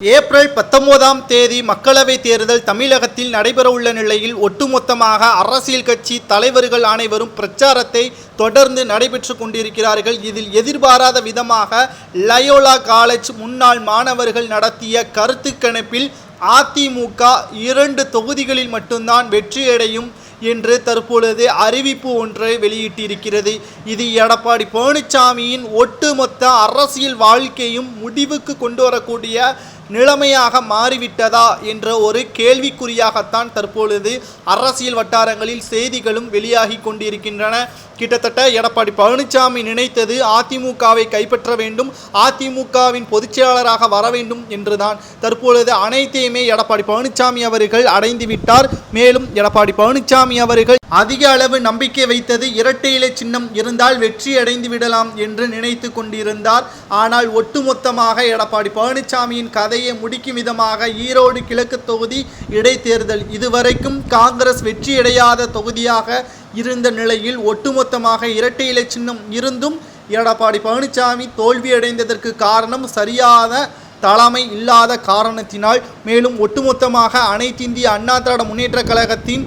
April 19ஆம் தேதி மக்களவைத் தேர்தல் தமிழகத்தில் நடைபெறவுள்ள நிலையில் ஒட்டுமொத்தமாக அரசியல் கட்சி தலைவர்கள் அனைவரும் பிரச்சாரத்தை தொடர்ந்து நடைபெற்று கொண்டிருக்கிறார்கள். இதில் எதிர்பாராத விதமாக லயோலா காலேஜ் முன்னாள் மாணவர்கள் நடத்திய கருத்து கணிப்பில் அதிமுக 2 தொகுதிகளில் மட்டும்தான் வெற்றியடையும் என்று தற்பொழுது அறிவிப்பு ஒன்றை வெளியிட்டிருக்கிறது. இது எடப்பாடி பழனிசாமியின் ஒட்டுமொத்த அரசியல் வாழ்க்கையும் முடிவுக்கு கொண்டு வரக்கூடிய நிலைமையாக மாறிவிட்டதா என்ற ஒரு கேள்விக்குறியாகத்தான் தற்பொழுது அரசியல் வட்டாரங்களில் செய்திகளும் வெளியாகி கொண்டிருக்கின்றன. கிட்டத்தட்ட எடப்பாடி பழனிசாமி நினைத்தது அதிமுகவை கைப்பற்ற வேண்டும், அதிமுகவின் பொதுச்செயலாளராக வர வேண்டும் என்றுதான். தற்பொழுது அனைத்தையுமே எடப்பாடி பழனிசாமி அவர்கள் அடைந்துவிட்டார். மேலும் எடப்பாடி பழனிசாமி அவர்கள் அதிக அளவு நம்பிக்கை வைத்தது இரட்டை இலை சின்னம் இருந்தால் வெற்றி அடைந்து விடலாம் என்று நினைத்து கொண்டிருந்தார். ஆனால் ஒட்டுமொத்தமாக எடப்பாடி பழனிசாமியின் கதையை முடிக்கும் விதமாக ஈரோடு கிழக்கு தொகுதி இடைத்தேர்தல் இதுவரைக்கும் காங்கிரஸ் வெற்றியடையாத தொகுதியாக இருந்த நிலையில் ஒட்டுமொத்தமாக இரட்டை இலை சின்னம் இருந்தும் எடப்பாடி பழனிசாமி தோல்வியடைந்ததற்கு காரணம் சரியான தலைமை இல்லாத காரணத்தினால். மேலும் ஒட்டுமொத்தமாக அனைத்திந்திய அண்ணா திராவிட முன்னேற்ற கழகத்தின்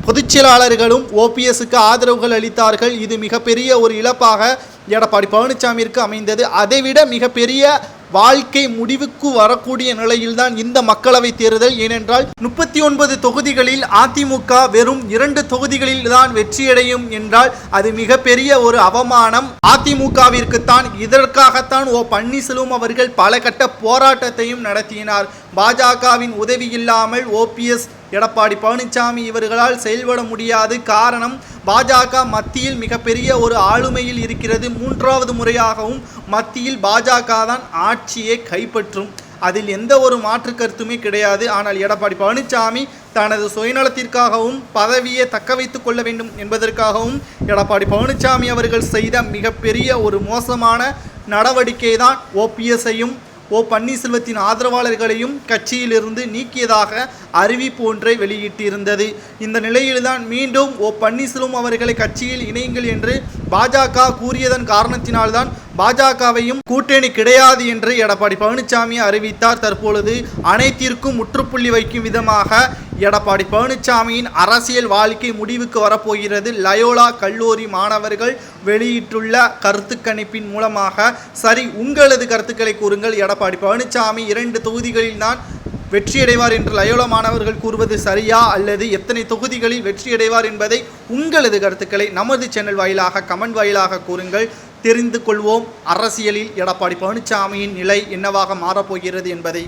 பொதுச்செயலாளர்களும் ஓபிஎஸ்க்கு ஆதரவுகள் அளித்தார்கள். இது மிகப்பெரிய ஒரு இழப்பாக எடப்பாடி பழனிசாமிற்கு அமைந்தது. அதைவிட மிகப்பெரிய வாழ்க்கை முடிவுக்கு வரக்கூடிய நிலையில்தான் இந்த மக்களவை தேர்தல். ஏனென்றால் 39 தொகுதிகளில் அதிமுக வெறும் 2 தொகுதிகளில் தான் வெற்றியடையும் என்றால் அது மிகப்பெரிய ஒரு அவமானம் அதிமுகவிற்குத்தான். இதற்காகத்தான் பன்னீர்செல்வம் அவர்கள் பல கட்ட போராட்டத்தையும் நடத்தினார். பாஜகவின் உதவி இல்லாமல் ஓபிஎஸ் எடப்பாடி பழனிசாமி இவர்களால் செயல்பட முடியாது. காரணம், பாஜக மத்தியில் மிகப்பெரிய ஒரு ஆளுமையில் இருக்கிறது. 3வது முறையாகவும் மத்தியில் பாஜக தான் ஆட்சியை கைப்பற்றும். அதில் எந்த ஒரு மாற்று கருத்துமே கிடையாது. ஆனால் எடப்பாடி பழனிசாமி தனது சுயநலத்திற்காகவும் பதவியை தக்க வைத்துக் கொள்ள வேண்டும் என்பதற்காகவும் எடப்பாடி பழனிசாமி அவர்கள் செய்த மிகப்பெரிய ஒரு மோசமான நடவடிக்கை தான் ஓபிஎஸ்ஐயும் பன்னீர்செல்வத்தின் ஆதரவாளர்களையும் கட்சியிலிருந்து நீக்கியதாக அறிவிப்பு ஒன்றை வெளியிட்டிருந்தது. இந்த நிலையில்தான் மீண்டும் பன்னீர்செல்வம் அவர்களை கட்சியில் இணையுங்கள் என்று பாஜக கூறியதன் காரணத்தினால்தான் பாஜகவையும் கூட்டணி கிடையாது என்று எடப்பாடி பழனிசாமி அறிவித்தார். தற்பொழுது அனைத்திற்கும் முற்றுப்புள்ளி வைக்கும் விதமாக எடப்பாடி பழனிசாமியின் அரசியல் வாழ்க்கை முடிவுக்கு வரப்போகிறது. லயோலா கல்லூரி மாணவர்கள் வெளியிட்டுள்ள கருத்து கணிப்பின் மூலமாக. சரி, உங்களது கருத்துக்களை கூறுங்கள். எடப்பாடி பழனிசாமி 2 தொகுதிகளில் தான் வெற்றியடைவார் என்று லயோலா மாணவர்கள் கூறுவது சரியா, அல்லது எத்தனை தொகுதிகளில் வெற்றியடைவார் என்பதை உங்களது கருத்துக்களை நமது சேனல் வாயிலாக கமெண்ட் வாயிலாக கூறுங்கள். தெரிந்து கொள்வோம் அரசியலில் எடப்பாடி பழனிசாமியின் நிலை என்னவாக மாறப்போகிறது என்பதை.